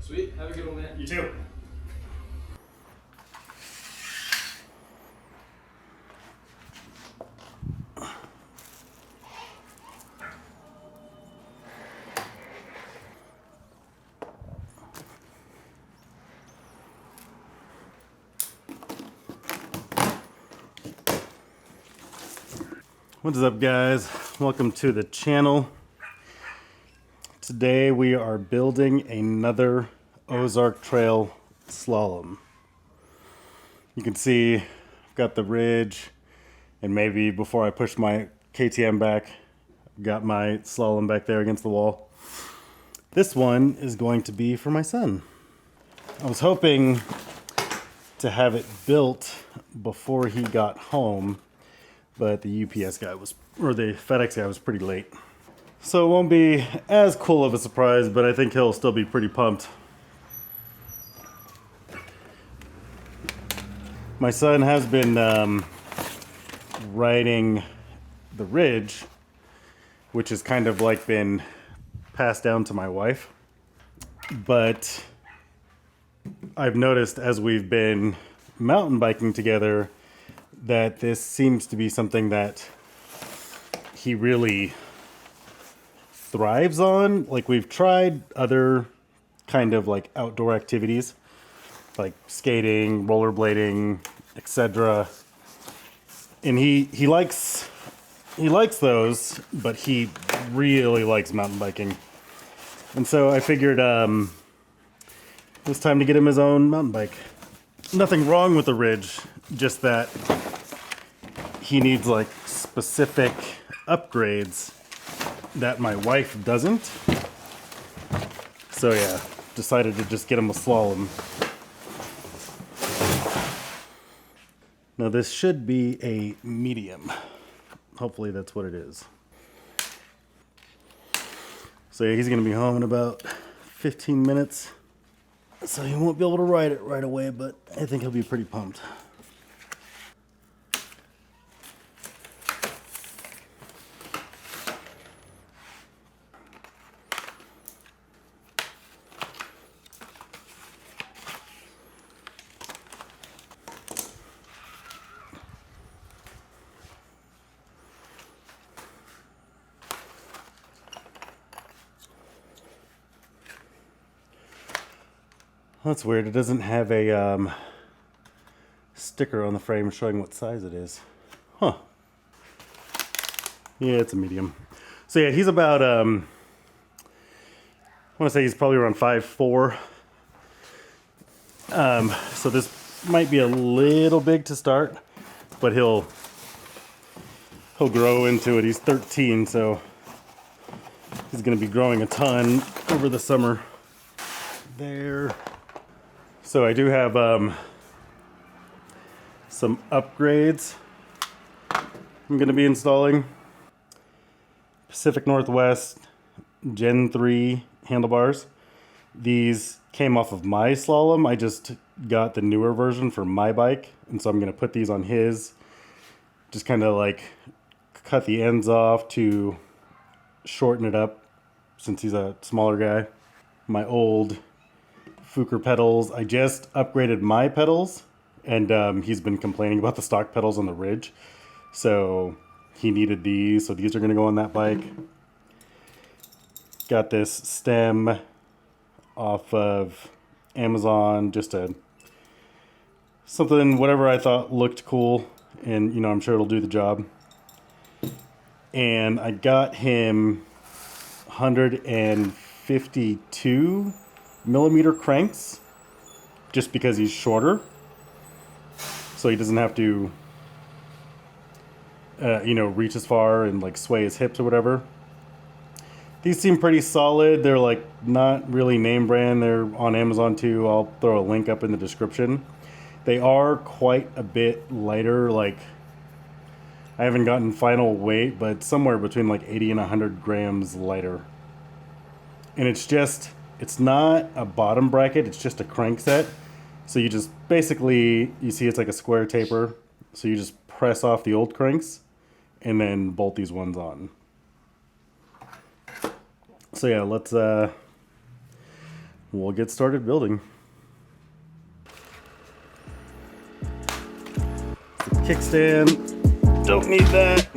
Sweet. Have a good one, man. You too. What's up, guys? Welcome to the channel. Today we are building another Ozark Trail slalom. You can see I've got the ridge, and maybe before I push my KTM back, I've got my slalom back there against the wall. This one is going to be for my son. I was hoping to have it built before he got home, but the UPS guy or the FedEx guy was pretty late. So it won't be as cool of a surprise, but I think he'll still be pretty pumped. My son has been riding the ridge, which has kind of like been passed down to my wife. But I've noticed as we've been mountain biking together that this seems to be something that he really thrives on. Like, we've tried other kind of like outdoor activities like skating, rollerblading, etc. And he likes those, but he really likes mountain biking. And so I figured it was time to get him his own mountain bike. Nothing wrong with the ridge, just that he needs like specific upgrades that my wife doesn't. So yeah, decided to just get him a slalom. Now this should be a medium. Hopefully that's what it is. So yeah, he's gonna be home in about 15 minutes. So he won't be able to ride it right away, but I think he'll be pretty pumped. That's weird. It doesn't have a sticker on the frame showing what size it is. Huh. Yeah, it's a medium. So yeah, he's about, I want to say he's probably around 5'4". So this might be a little big to start, but he'll grow into it. He's 13, so he's going to be growing a ton over the summer. There. So I do have some upgrades I'm going to be installing. Pacific Northwest Gen 3 handlebars. These came off of my slalom. I just got the newer version for my bike, and so I'm going to put these on his. Just kind of like cut the ends off to shorten it up since he's a smaller guy. My old Fuker pedals. I just upgraded my pedals, and he's been complaining about the stock pedals on the ridge, so he needed these. So these are going to go on that bike. Got this stem off of Amazon, just something, whatever I thought looked cool, and I'm sure it'll do the job. And I got him 152 millimeter cranks just because he's shorter, so he doesn't have to reach as far and like sway his hips or whatever. These seem pretty solid. They're like not really name brand. They're on Amazon too. I'll throw a link up in the description. They are quite a bit lighter. Like, I haven't gotten final weight, but somewhere between like 80 and 100 grams lighter. And it's not a bottom bracket, it's just a crank set. So you just basically, you see it's like a square taper. So you just press off the old cranks and then bolt these ones on. So yeah, let's we'll get started building. The kickstand, don't need that.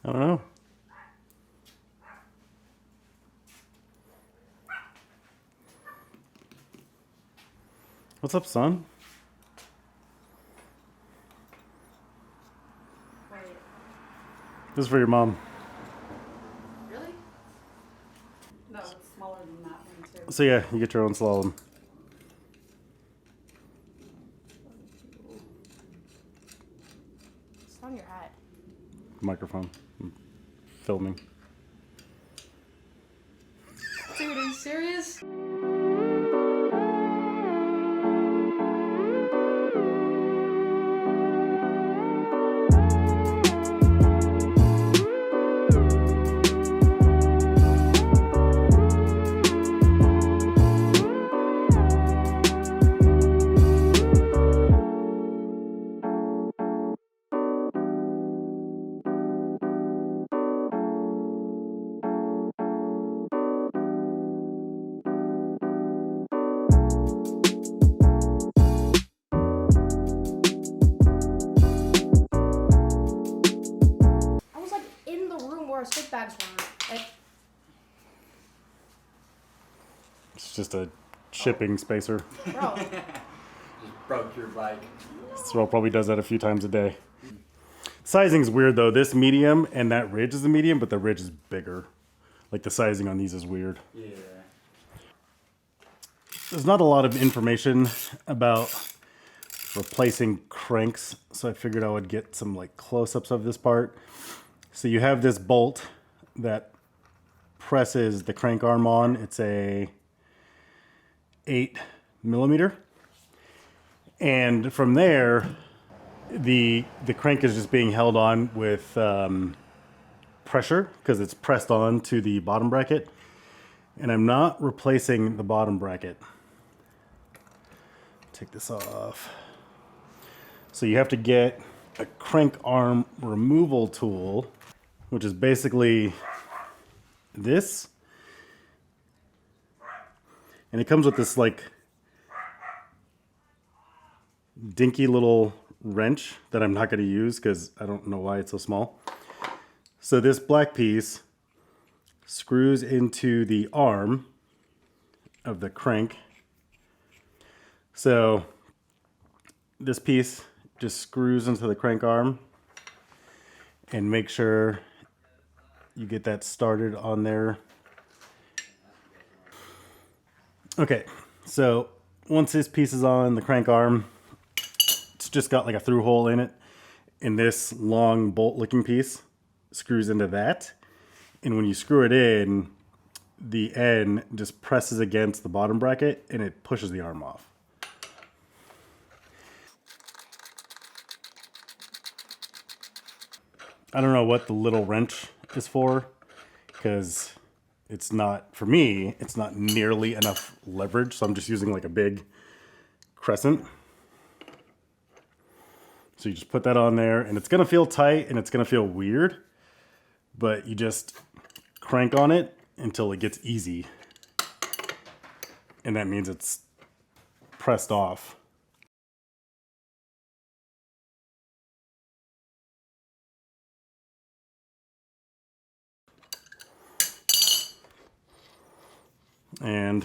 I don't know. What's up, son? Wait. This is for your mom. Really? No, it's smaller than that one too. So yeah, you get your own slalom. It's on your head. Microphone. I'm filming. Dude, are you serious? Our stick bags were. It's just a shipping spacer. Bro. Just broke your bike. Throw probably does that a few times a day. Sizing's weird though. This medium and that ridge is the medium, but the ridge is bigger. Like the sizing on these is weird. Yeah. There's not a lot of information about replacing cranks, so I figured I would get some like close-ups of this part. So you have this bolt that presses the crank arm on. It's a 8mm. And from there, the crank is just being held on with pressure because it's pressed on to the bottom bracket. And I'm not replacing the bottom bracket. Take this off. So you have to get a crank arm removal tool, which is basically this. And it comes with this like dinky little wrench that I'm not going to use because I don't know why it's so small. So this black piece screws into the arm of the crank. So this piece just screws into the crank arm, and make sure you get that started on there. Okay, so once this piece is on the crank arm, it's just got like a through hole in it, and this long bolt looking piece screws into that. And when you screw it in, the end just presses against the bottom bracket and it pushes the arm off. I don't know what the little wrench is for, because it's not, for me, it's not nearly enough leverage. So I'm just using like a big crescent. So you just put that on there, and it's gonna feel tight and it's gonna feel weird, but you just crank on it until it gets easy. And that means it's pressed off. And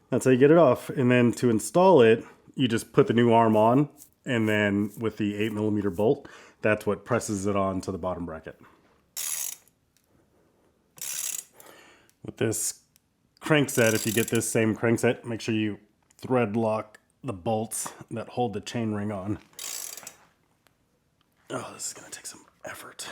that's how you get it off. And then to install it, you just put the new arm on, and then with the 8mm bolt, that's what presses it on to the bottom bracket. With this crank set, if you get this same crank set, make sure you thread lock the bolts that hold the chain ring on. Oh, this is gonna take some effort.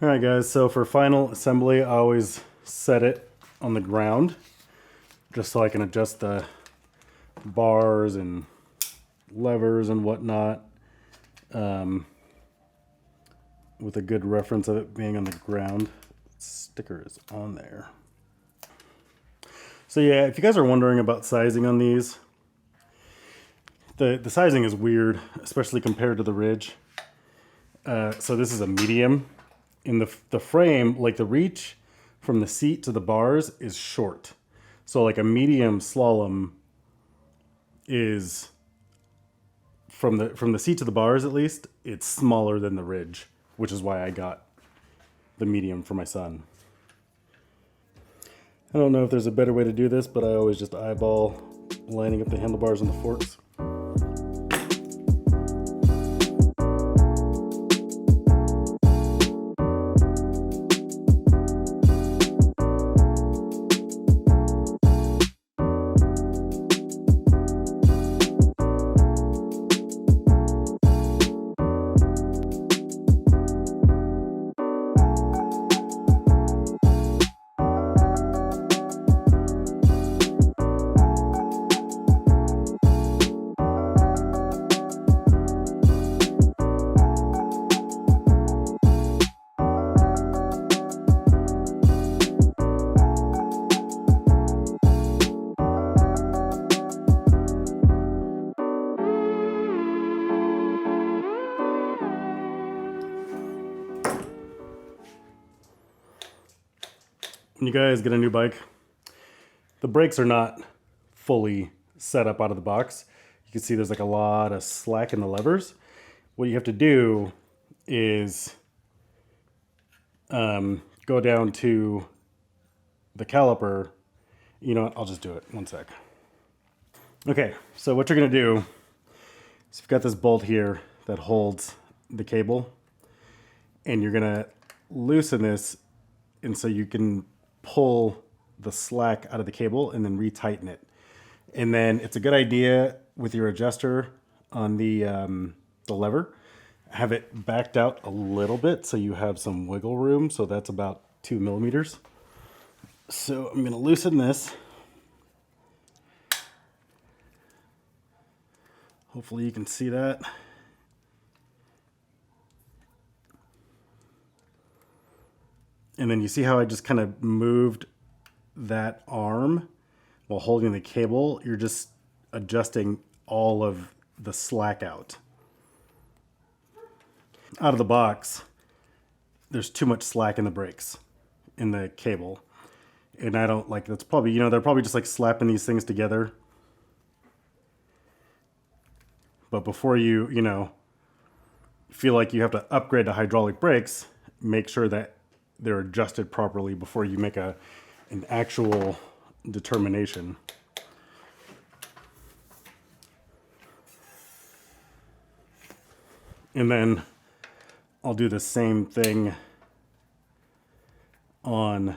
All right, guys, so for final assembly, I always set it on the ground just so I can adjust the bars and levers and whatnot with a good reference of it being on the ground. Sticker is on there. So yeah, if you guys are wondering about sizing on these, the sizing is weird, especially compared to the Ridge. So this is a medium. In the frame, like the reach from the seat to the bars is short. So like a medium slalom is from the seat to the bars, at least, it's smaller than the Ridge, which is why I got the medium for my son. I don't know if there's a better way to do this, but I always just eyeball lining up the handlebars and the forks. When you guys get a new bike, the brakes are not fully set up out of the box. You can see there's like a lot of slack in the levers. What you have to do is go down to the caliper. You know what? I'll just do it. One sec. Okay, so what you're gonna do is you've got this bolt here that holds the cable, and you're gonna loosen this, and so you can pull the slack out of the cable and then retighten it. And then it's a good idea with your adjuster on the lever, have it backed out a little bit so you have some wiggle room. So that's about 2 millimeters. So I'm gonna loosen this. Hopefully you can see that. And then you see how I just kind of moved that arm while holding the cable? You're just adjusting all of the slack out. Out of the box, there's too much slack in the brakes, in the cable. And I don't like, that's probably, you know, they're probably just like slapping these things together. But before you, you know, feel like you have to upgrade to hydraulic brakes, make sure that they're adjusted properly before you make an actual determination. And then I'll do the same thing on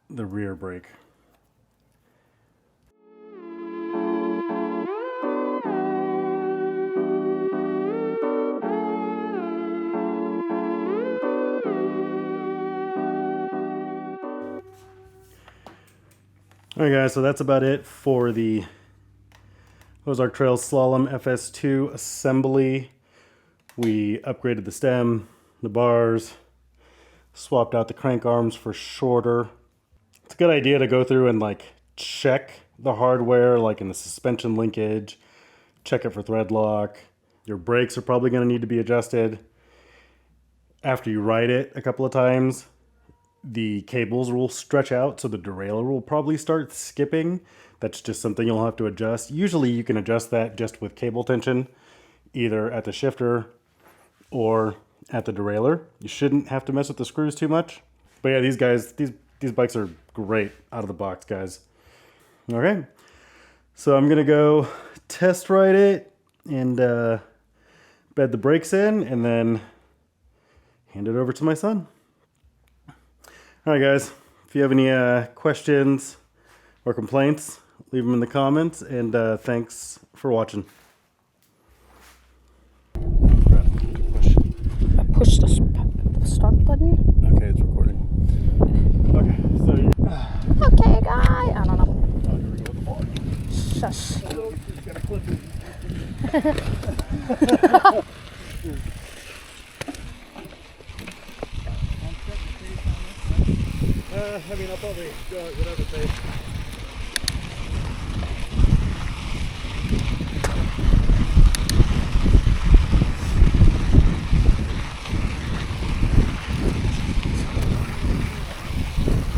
the rear brake. Alright guys, so that's about it for the Ozark Trails Slalom FS.2 assembly. We upgraded the stem, the bars, swapped out the crank arms for shorter. It's a good idea to go through and like check the hardware, like in the suspension linkage, check it for thread lock. Your brakes are probably going to need to be adjusted. After you ride it a couple of times, the cables will stretch out, so the derailleur will probably start skipping. That's just something you'll have to adjust. Usually you can adjust that just with cable tension, either at the shifter or at the derailleur. You shouldn't have to mess with the screws too much. But yeah, these guys, these bikes are great out of the box, guys. Okay, so I'm gonna go test ride it and bed the brakes in and then hand it over to my son. All right, guys, if you have any questions or complaints, leave them in the comments, and thanks for watching. Push the start button. Okay, it's recording. Okay. Shush. I mean, I'll probably go at whatever pace.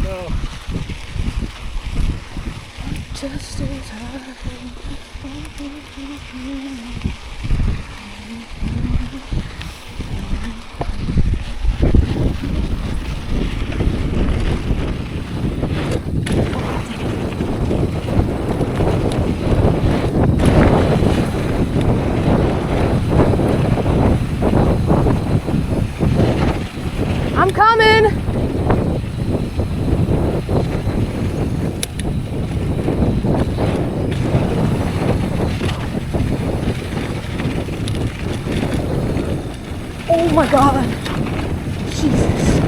No. Just as I'm coming. Oh my God. Jesus.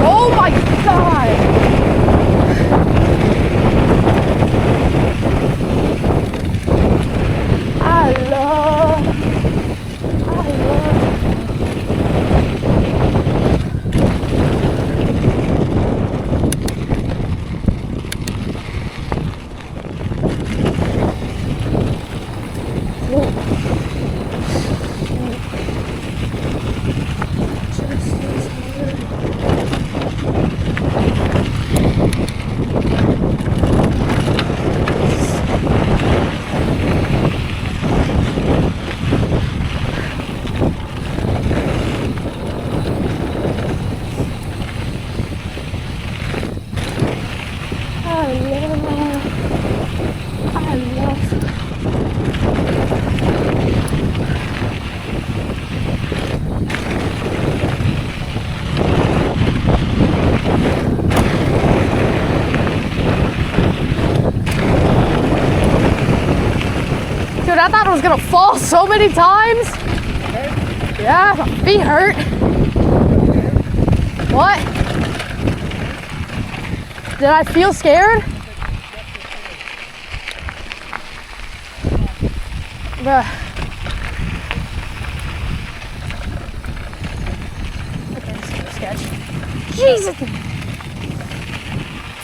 Oh my God! I love. Dude, I thought I was gonna fall so many times. Yeah, my feet hurt. What? Did I feel scared? Bruh. Okay, this is a sketch. Jesus!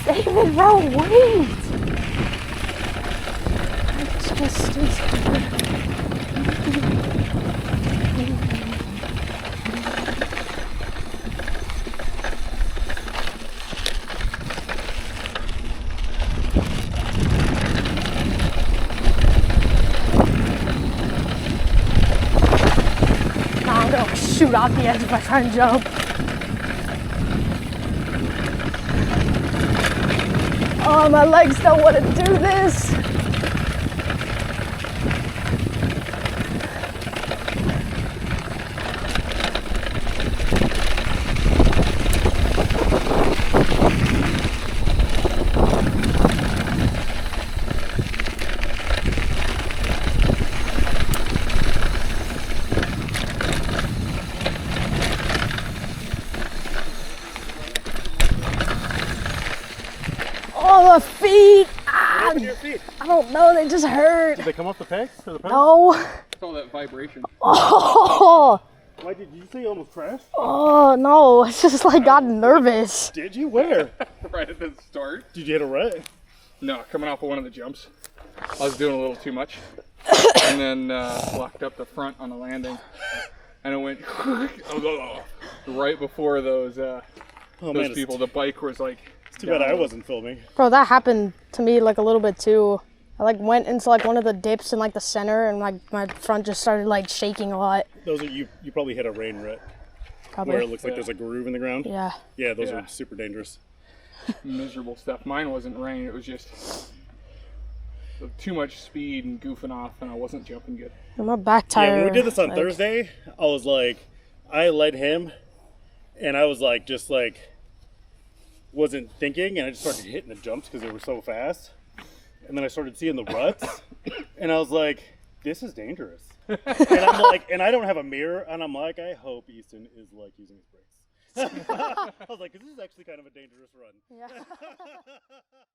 David, bro, wait! Just is I'm gonna shoot off the edge if I try and jump. Oh, my legs don't want to do this. Oh, the feet! Ah, What happened to your feet? I don't know, they just hurt. Did they come off the pegs? Or the pegs? No. It's all that vibration. Oh, Why did you say you almost crashed? oh no, it's just like got nervous. Did you? Where? Right at the start. Did you hit a rut? No, coming off of one of the jumps. I was doing a little too much. And then locked up the front on the landing. And it went right before those people. The bike was like... It's too bad I wasn't filming. Bro, that happened to me like a little bit too. I like went into like one of the dips in like the center and like my front just started like shaking a lot. Those are you probably hit a rain rut. Probably. Where it looks like there's a groove in the ground. Yeah. Yeah, those are super dangerous. Miserable stuff. Mine wasn't rain, it was just too much speed and goofing off, and I wasn't jumping good. And my back tire. Yeah, when we did this on like, Thursday, I was like, I led him, and I was like, just like, wasn't thinking, and I just started hitting the jumps because they were so fast. And then I started seeing the ruts, and I was like, this is dangerous. And I'm like, and I don't have a mirror, and I'm like, I hope Easton is like using his brakes. I was like, this is actually kind of a dangerous run. Yeah.